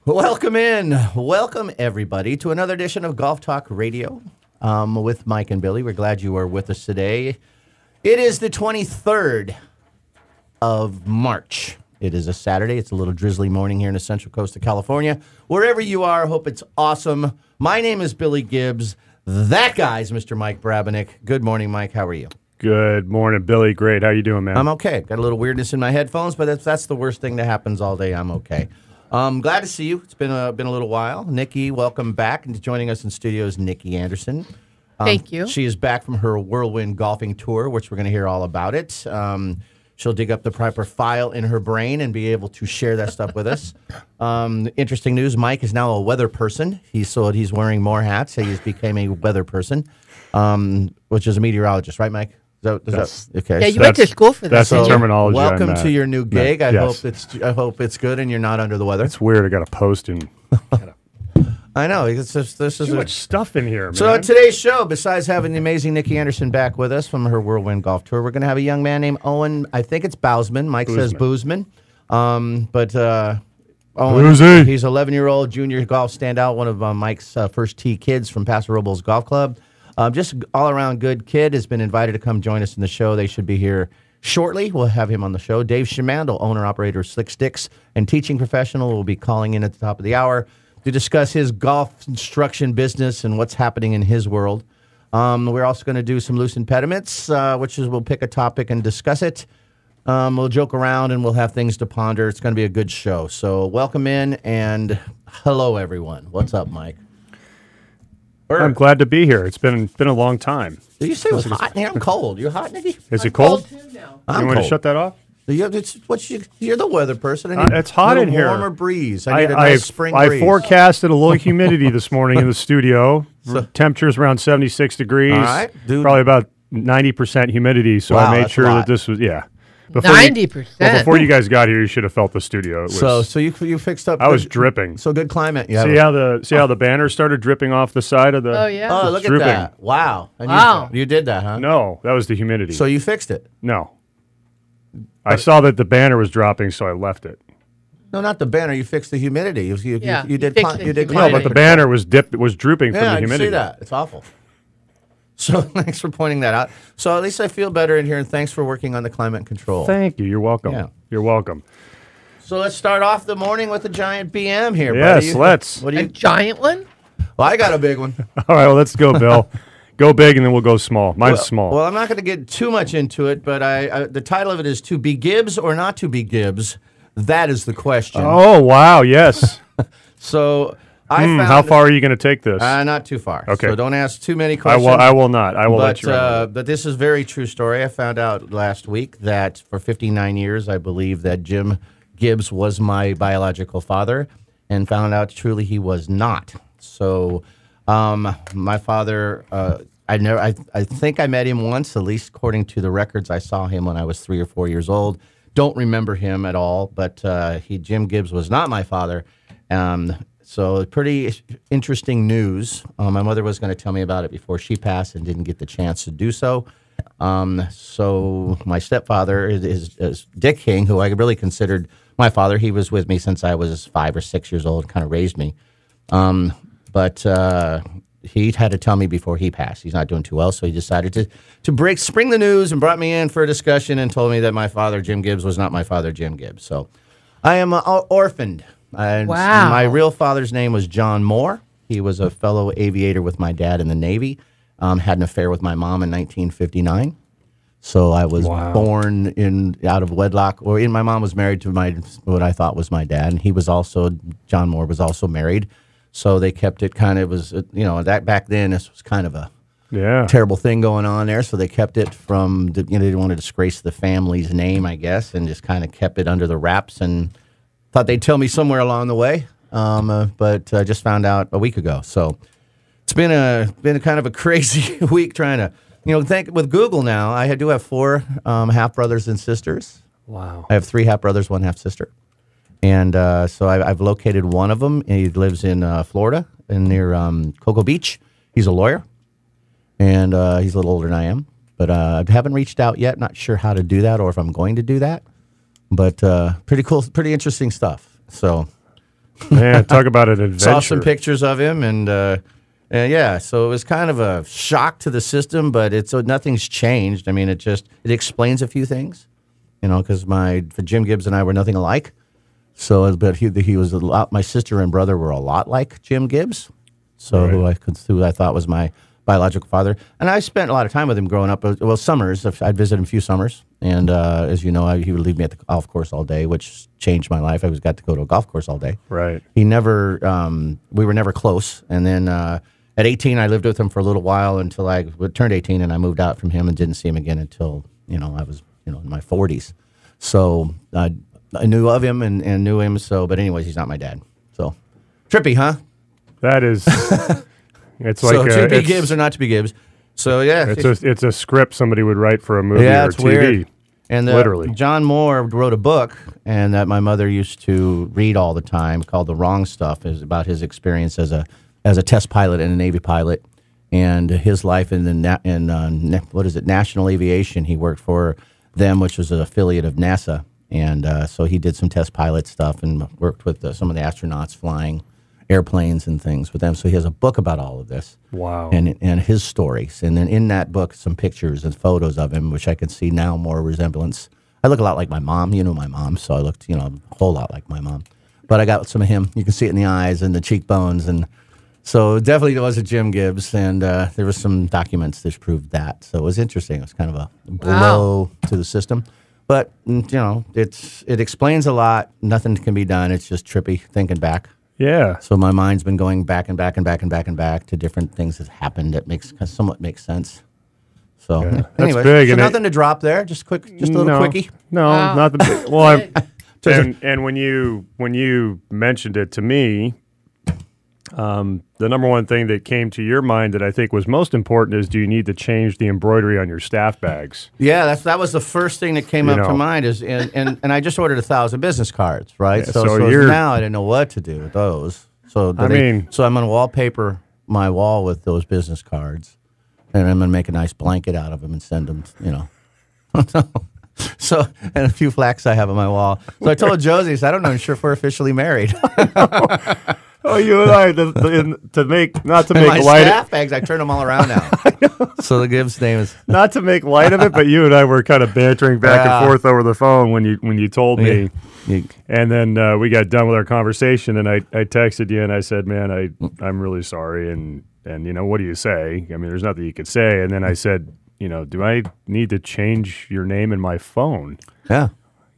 Welcome everybody to another edition of Golf Talk Radio with Mike and Billy. We're glad you are with us today. It is the 23rd of March. It is a Saturday. It's a little drizzly morning here in the central coast of California. Wherever you are, I hope it's awesome. My name is Billy Gibbs. That guy's Mr. Mike Brabenick. Good morning, Mike. How are you? Good morning, Billy. Great. How you doing, man? I'm okay. Got a little weirdness in my headphones, but that's the worst thing that happens all day. I'm okay. Glad to see you. It's been a little while. Nikki, welcome back. And joining us in studio is Nikki Anderson. Thank you. She is back from her whirlwind golfing tour, which we're going to hear all about it. She'll dig up the proper file in her brain and be able to share that stuff with us. Interesting news, Mike is now a weather person. He's wearing more hats. He has became a weather person, which is a meteorologist, right, Mike? Okay. Yeah, you went to school for that. That's the terminology. Welcome to your new gig. Yes. I hope it's good and you're not under the weather. It's weird. I got a post and I know. This is too much stuff in here, man. So today's show, besides having the amazing Nikki Anderson back with us from her whirlwind golf tour, we're going to have a young man named Owen. I think it's Bousman. Mike says Boozman. Owen, he's an 11-year-old junior golf standout, one of Mike's first tee kids from Paso Robles Golf Club. Just all-around good kid, has been invited to come join us in the show. They should be here shortly. We'll have him on the show. Dave Shimandel, owner-operator of Slick Sticks and teaching professional, will be calling in at the top of the hour to discuss his golf instruction business and what's happening in his world. We're also going to do some loose impediments, which is we'll pick a topic and discuss it. We'll joke around and we'll have things to ponder. It's going to be a good show. So welcome in and hello, everyone. What's up, Mike? I'm glad to be here. It's been a long time. Did you say it was hot in here? I'm cold. You hot, Nikki? Is it cold? I'm you want cold. to shut that off? You're the weather person. I need it's hot a in here. Warmer breeze. I need a nice spring breeze. I forecasted a low humidity this morning in the studio. Temperatures around 76 degrees. All right, dude. Probably about 90% humidity. So I made sure that this was 90%. Before you guys got here, you should have felt the studio. It was, so you fixed up. I was dripping. So good climate. See how the banner started dripping off the side of the. Oh yeah. Oh, look dripping. at that! Wow. And Wow. You did that, huh? No, that was the humidity. So you fixed it? No. I saw that the banner was dropping, so I left it. No, not the banner. You fixed the humidity. You did No, climate. but the banner was drooping from the humidity. I see that. It's awful. So thanks for pointing that out. So at least I feel better in here, and thanks for working on the climate control. Thank you. You're welcome. Yeah. You're welcome. So let's start off the morning with a giant BM here. Yes, buddy. let's. What do A you? giant one? Well, I got a big one. All right, well, let's go, Bill. Go big, and then we'll go small. Mine's small. Well, I'm not going to get too much into it, but the title of it is "To Be Gibbs or Not to Be Gibbs." That is the question. Oh, wow, yes. So I found how far are you going to take this? Not too far. Okay. So don't ask too many questions. I will not. I will let you know. But this is a very true story. I found out last week that for 59 years, I believe that Jim Gibbs was my biological father, and found out truly he was not. So my father, I think I met him once, at least according to the records. I saw him when I was 3 or 4 years old. Don't remember him at all, but Jim Gibbs was not my father. So pretty interesting news. My mother was going to tell me about it before she passed and didn't get the chance to do so. So my stepfather is Dick King, who I really considered my father. He was with me since I was 5 or 6 years old, kind of raised me. But he had to tell me before he passed. He's not doing too well, so he decided to spring the news and brought me in for a discussion and told me that my father, Jim Gibbs, was not my father, Jim Gibbs. So I am orphaned. Wow. My real father's name was John Moore. He was a fellow aviator with my dad in the Navy. Had an affair with my mom in 1959. So I was born out of wedlock. My mom was married to what I thought was my dad, and John Moore was also married. So they kept it that back then this was kind of a terrible thing going on there. So they kept it from they didn't want to disgrace the family's name, I guess, and just kind of kept it under the wraps and thought they'd tell me somewhere along the way. But I just found out a week ago. So it's been a kind of a crazy week trying to with Google now. I do have 4 half brothers and sisters. Wow. I have 3 half brothers, 1 half sister. And so I've located one of them. He lives in Florida, near Cocoa Beach. He's a lawyer, and he's a little older than I am. But I haven't reached out yet. Not sure how to do that or if I'm going to do that. But pretty cool, pretty interesting stuff. So Man, talk about an adventure. Saw some pictures of him, and yeah, so it was kind of a shock to the system, but nothing's changed. I mean, it explains a few things, because Jim Gibbs and I were nothing alike. So, but he was a lot. My sister and brother were a lot like Jim Gibbs, so right. who I thought was my biological father. And I spent a lot of time with him growing up. Well, summers, I'd visit him a few summers, and as you know, he would leave me at the golf course all day, which changed my life. I got to go to a golf course all day. Right. He never, we were never close. And then at 18, I lived with him for a little while until I turned 18, and I moved out from him and didn't see him again until I was in my 40s. So I knew of him and knew him. So, but anyways, he's not my dad. So trippy, huh? That is. It's so like to be Gibbs or not to be Gibbs. So yeah, it's a script somebody would write for a movie or it's TV. Weird. And literally, John Moore wrote a book, and that my mother used to read all the time, called "The Wrong Stuff," is about his experience as a test pilot and a Navy pilot, and his life in National Aviation. He worked for them, which was an affiliate of NASA, and so he did some test pilot stuff and worked with some of the astronauts flying airplanes and things with them. So he has a book about all of this. Wow. And his stories. And then in that book, some pictures and photos of him, which I can see now more resemblance. I look a lot like my mom. You know my mom, so I looked, a whole lot like my mom. But I got some of him. You can see it in the eyes and the cheekbones. And so it definitely was a Jim Gibbs. And there was some documents that proved that. So it was interesting. It was kind of a blow to the system. But, it explains a lot. Nothing can be done. It's just trippy thinking back. Yeah. So my mind's been going back and back and back and back and back to different things that happened that somewhat makes sense. So anyway, big, so nothing to drop there. Just a little quickie. No, wow. Not the big. Well, and when you mentioned it to me, the number one thing that came to your mind that I think was most important is, do you need to change the embroidery on your staff bags? Yeah, that was the first thing that came up to mind. And I just ordered 1,000 business cards, right? Yeah, so now I didn't know what to do with those. So I'm going to wallpaper my wall with those business cards, and I'm going to make a nice blanket out of them and send them. So, and a few flags I have on my wall. So I told Josie, I don't know, I'm sure if we're officially married. Oh, you and I to make my light staff bags. I turn them all around now. So the Gibbs name is not to make light of it, but you and I were kind of bantering back and forth over the phone when you told me, and then we got done with our conversation, and I texted you and I said, "Man, I'm really sorry," and what do you say? I mean, there's nothing you could say, and then I said, do I need to change your name in my phone? Yeah,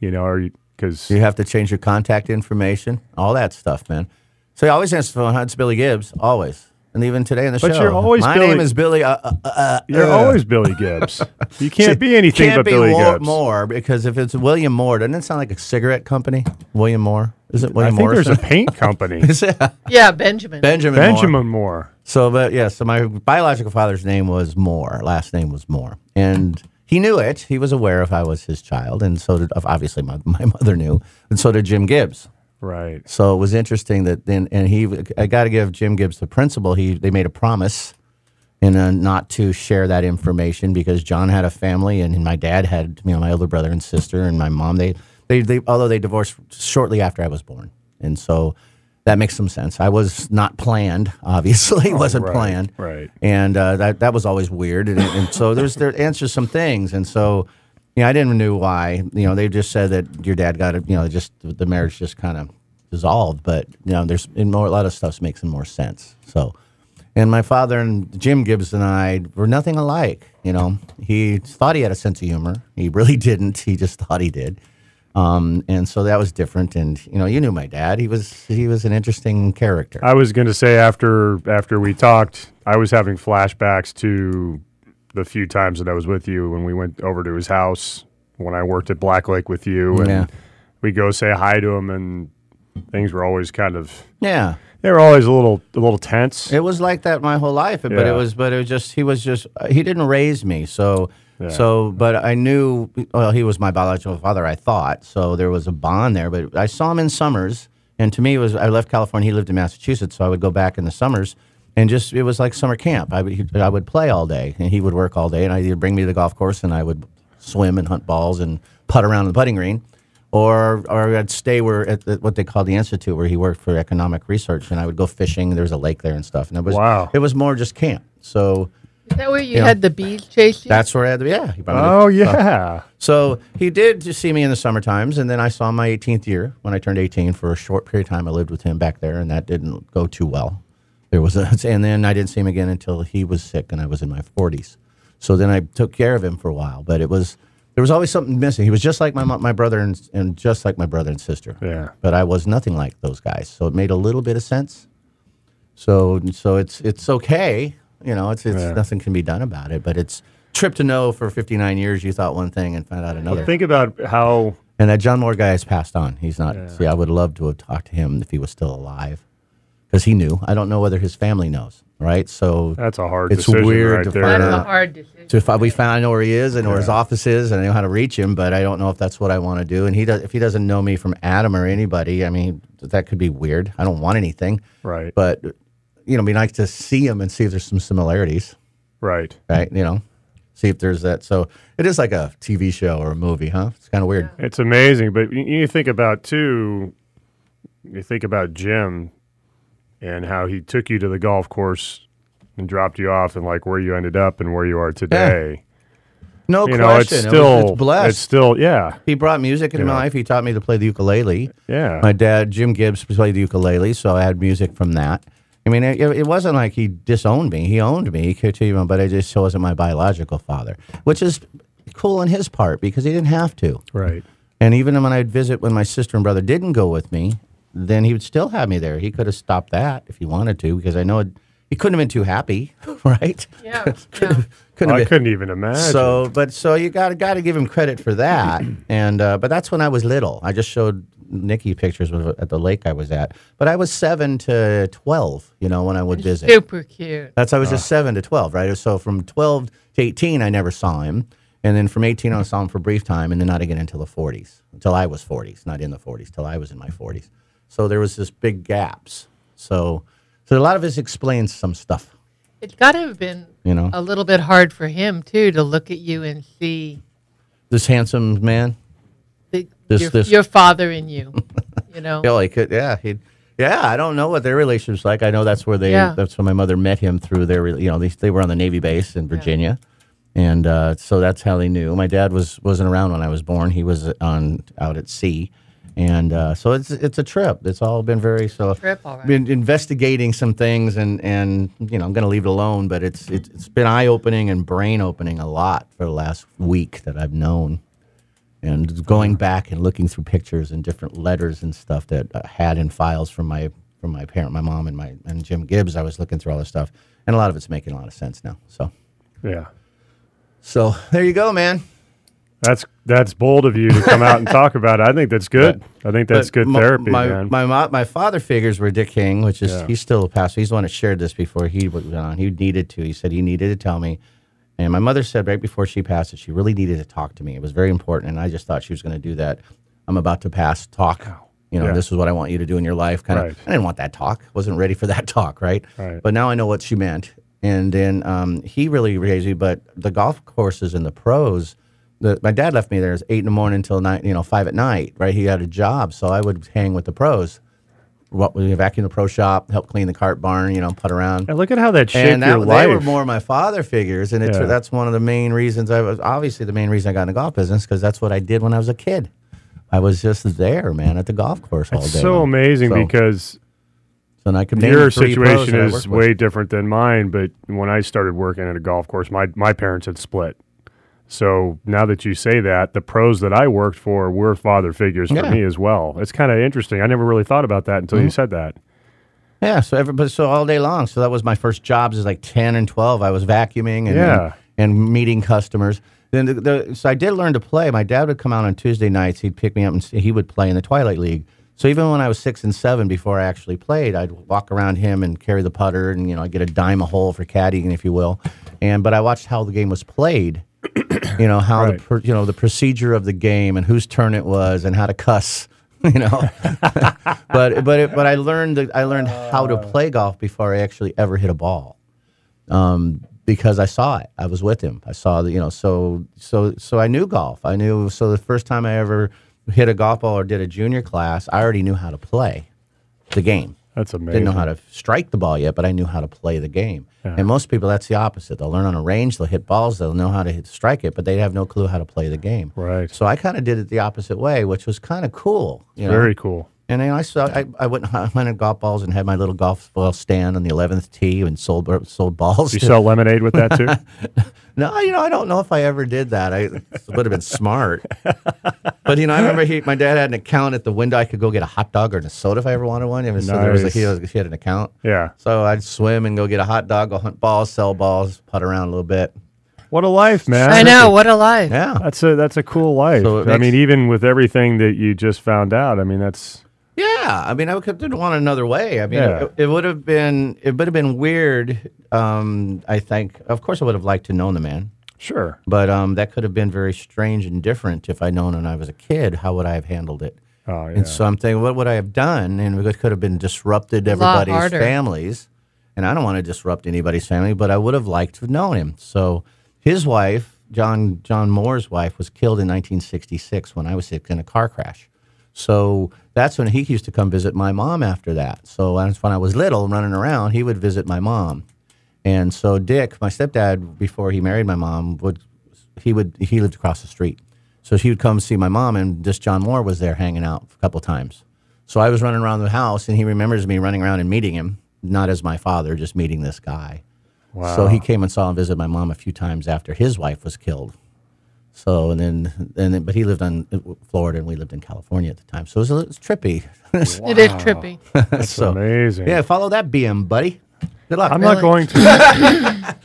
because you have to change your contact information, all that stuff, man. So you always answer the phone. It's Billy Gibbs, always, and even today in the show. But you're always my name is Billy. You're always Billy Gibbs. You can't be anything but Billy Gibbs. Moore, because if it's William Moore, doesn't it sound like a cigarette company? William Moore, is it William Moore? I think there's a paint company. Is it? Yeah, Benjamin Moore. So, so my biological father's name was Moore. Last name was Moore, and he knew it. He was aware if I was his child, and so did obviously my mother knew, and so did Jim Gibbs. Right. So it was interesting that I got to give Jim Gibbs, the principal, they made a promise not to share that information, because John had a family and my dad had, my older brother and sister, and my mom, they although they divorced shortly after I was born. And so that makes some sense. I was not planned, obviously. It wasn't planned. Right. And that was always weird. And so there answers some things. And so, I didn't know why. They just said that your dad got the marriage just kind of dissolved. But there's a lot of stuff makes more sense. So, and my father and Jim Gibbs and I were nothing alike. He thought he had a sense of humor. He really didn't. He just thought he did. And so that was different. And you knew my dad. He was an interesting character. I was going to say after we talked, I was having flashbacks to the few times that I was with you when we went over to his house when I worked at Black Lake with you, and we go say hi to him, and things were always kind of they were always a little tense. It was like that my whole life, but it was just he didn't raise me, so but I knew he was my biological father, I thought, so there was a bond there. But I saw him in summers, and to me I left California, he lived in Massachusetts, so I would go back in the summers. And it was like summer camp. I would play all day, and he would work all day, and he'd bring me to the golf course, and I would swim and hunt balls and putt around the putting green, or I'd stay what they call the Institute, where he worked for economic research, and I would go fishing. There was a lake there and stuff, and it was more just camp. So. Is that where you had the bees chase you? That's where I had He brought me So he did just see me in the summer times, and then I saw him my 18th year when I turned 18. For a short period of time, I lived with him back there, and that didn't go too well. And then I didn't see him again until he was sick, and I was in my 40s. So then I took care of him for a while, but there was always something missing. He was just like my brother and just like my brother and sister. Yeah. But I was nothing like those guys, so it made a little bit of sense. So it's okay. It's nothing can be done about it, but it's trip to know for 59 years you thought one thing and found out another. Well, think about how... And that John Moore guy has passed on. He's not... Yeah. See, I would love to have talked to him if he was still alive, because he knew. I don't know whether his family knows, right? So... That's a hard decision. It's weird to find out. That's a hard decision. I know where he is and where his office is, and I know how to reach him, but I don't know if that's what I want to do. And if he doesn't know me from Adam or anybody, I mean, that could be weird. I don't want anything. Right. But... it'd be nice to see him and see if there's some similarities. Right. Right. See if there's that. So it is like a TV show or a movie, huh? It's kind of weird. It's amazing. But you think about, too, Jim and how he took you to the golf course and dropped you off and like where you ended up and where you are today. Yeah. No question. It's blessed. It's still, yeah. He brought music into my life. He taught me to play the ukulele. Yeah. My dad, Jim Gibbs, played the ukulele, so I had music from that. I mean, it wasn't like he disowned me. He owned me, but it just wasn't my biological father, which is cool on his part because he didn't have to. Right. And even when I'd visit when my sister and brother didn't go with me, then he would still have me there. He could have stopped that if he wanted to, because I know he couldn't have been too happy, right? Yeah. I couldn't even imagine. So you got to give him credit for that. And but that's when I was little. I just showed Nikki pictures at the lake I was at. But I was 7 to 12, when I would visit. Super cute. I was just 7 to 12, right? So from 12 to 18, I never saw him. And then from 18 on, I saw him for a brief time, and then not again until the 40s. Until I was 40s, not in the 40s, till I was in my 40s. So there was this big gaps. So a lot of this explains some stuff. It's got to have been a little bit hard for him, too, to look at you and see... This handsome man? Your father in you, Yeah, he could, I don't know what their relationship's like. I know that's where that's where my mother met him through their, they were on the Navy base in Virginia. And so that's how they knew. My dad wasn't around when I was born. He was out at sea. And so it's a trip. It's all been very all right. Been investigating some things, and I'm going to leave it alone. But it's been eye opening and brain opening a lot for the last week that I've known, and going back and looking through pictures and different letters and stuff that I had in files from my parent, my mom, and Jim Gibbs. I was looking through all this stuff, and a lot of it's making a lot of sense now. So yeah. So there you go, man. That's bold of you to come out and talk about it. I think that's good. I think that's good therapy, man. My father figures were Dick King, which is he's still a pastor. He's the one that shared this before he went on. He needed to. He said he needed to tell me. And my mother said right before she passed that she really needed to talk to me. It was very important, and I just thought she was going to do that. I'm about to pass. Talk. This is what I want you to do in your life. Kind of. I didn't want that talk. Wasn't ready for that talk, right? But now I know what she meant. And then he really raised me. But the golf courses and the pros. My dad left me there. It was 8 in the morning until 5 at night. Right, he had a job, so I would hang with the pros. We vacuum the pro shop, help clean the cart barn, put around. And look at how that shaped your life. They were more my father figures, and that's one of the main reasons the main reason I got in the golf business, because that's what I did when I was a kid. I was just there, man, at the golf course all day. It's so amazing because your situation is way different than mine. But when I started working at a golf course, my parents had split. So now that you say that, the pros that I worked for were father figures for me as well. It's kind of interesting. I never really thought about that until you said that. Yeah, so all day long. So that was my first jobs is like 10 and 12. I was vacuuming and meeting customers. Then so I did learn to play. My dad would come out on Tuesday nights. He'd pick me up and he would play in the Twilight League. So even when I was 6 and 7, before I actually played, I'd walk around him and carry the putter, and I'd get a dime a hole for caddying, if you will. But I watched how the game was played. How the procedure of the game and whose turn it was and how to cuss. But I learned how to play golf before I actually ever hit a ball. Because I saw it. I was with him. I saw so I knew golf. So the first time I ever hit a golf ball or did a junior class, I already knew how to play the game. That's amazing. Didn't know how to strike the ball yet, but I knew how to play the game. Yeah. And most people, that's the opposite. They'll learn on a range, they'll hit balls, they'll know how to strike it, but they have no clue how to play the game. Right. So I kind of did it the opposite way, which was kind of cool. Very cool. And then I went at golf balls and had my little golf ball stand on the 11th tee and sold balls. You sell lemonade with that too? No, I don't know if I ever did that. It would have been smart. But, I remember my dad had an account at the window. I could go get a hot dog or a soda if I ever wanted one. Nice. So he had an account. Yeah. So I'd swim and go get a hot dog, go hunt balls, sell balls, putt around a little bit. What a life, man. I know, what a life. Yeah. That's a cool life. So even with everything that you just found out, that's... Yeah, I didn't want another way. It would have been weird. I think, of course, I would have liked to know the man. Sure, but that could have been very strange and different if I'd known when I was a kid. How would I have handled it? Oh, yeah. And so I'm thinking, what would I have done? And it could have been disrupted everybody's families. And I don't want to disrupt anybody's family, but I would have liked to have known him. So his wife, John Moore's wife, was killed in 1966 when I was 6 in a car crash. So that's when he used to come visit my mom after that. So that's when I was little, running around, he would visit my mom. And so Dick, my stepdad, before he married my mom, he lived across the street. So he would come see my mom, and this John Moore was there hanging out a couple times. So I was running around the house, and he remembers me running around and meeting him, not as my father, just meeting this guy. Wow. So he came and saw and visited my mom a few times after his wife was killed. So but he lived in Florida and we lived in California at the time. So it was trippy. Wow. It is trippy. That's amazing. Yeah, follow that BM, buddy. Good luck. I'm not going to.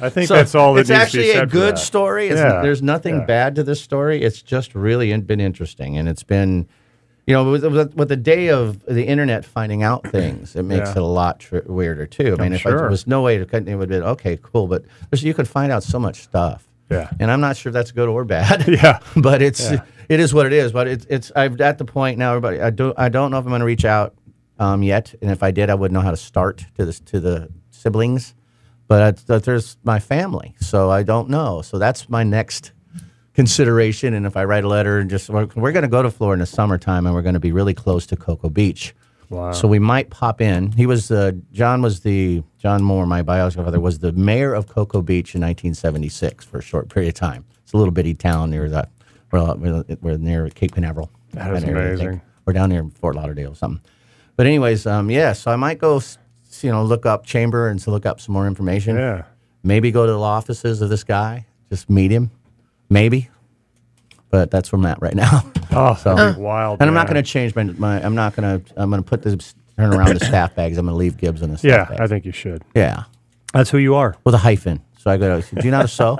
I think that's all that needs to be said. It's actually a good story. There's nothing bad to this story. It's just really been interesting, and it's been, with the day of the internet finding out things, it makes it a lot weirder too. If there was no way to cut, it would have been okay, cool. But you could find out so much stuff. Yeah, and I'm not sure if that's good or bad. Yeah, but it is what it is. But I'm at the point now. Everybody, I don't know if I'm going to reach out yet, and if I did, I wouldn't know how to start to the siblings. But there's my family, so I don't know. So that's my next consideration. And if I write a letter and we're going to go to Florida in the summertime, and we're going to be really close to Cocoa Beach. Wow. So we might pop in. John Moore, my biological father, was the mayor of Cocoa Beach in 1976 for a short period of time. It's a little bitty town near we're near Cape Canaveral. That is amazing. We're down near Fort Lauderdale or something. But anyways, so I might go, look up Chamber and look up some more information. Yeah. Maybe go to the offices of this guy, just meet him, maybe. But that's where I'm at right now. Oh, that'd be wild. And I'm not going to change I'm going to turn around the staff bags. I'm going to leave Gibbs in the staff bags. I think you should. Yeah. That's who you are. With a hyphen. So I go, do you know how to sew?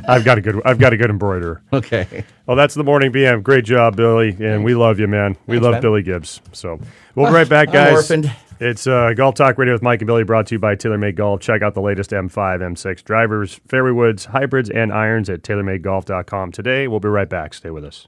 I've got a good embroiderer. Okay. Well, that's the morning BM. Great job, Billy. And we love you, man. We love Billy Gibbs. So we'll be right back, guys. I'm orphaned. It's Golf Talk Radio with Mike and Billy, brought to you by TaylorMade Golf. Check out the latest M5, M6 drivers, fairway woods, hybrids, and irons at TaylorMadeGolf.com today. We'll be right back. Stay with us.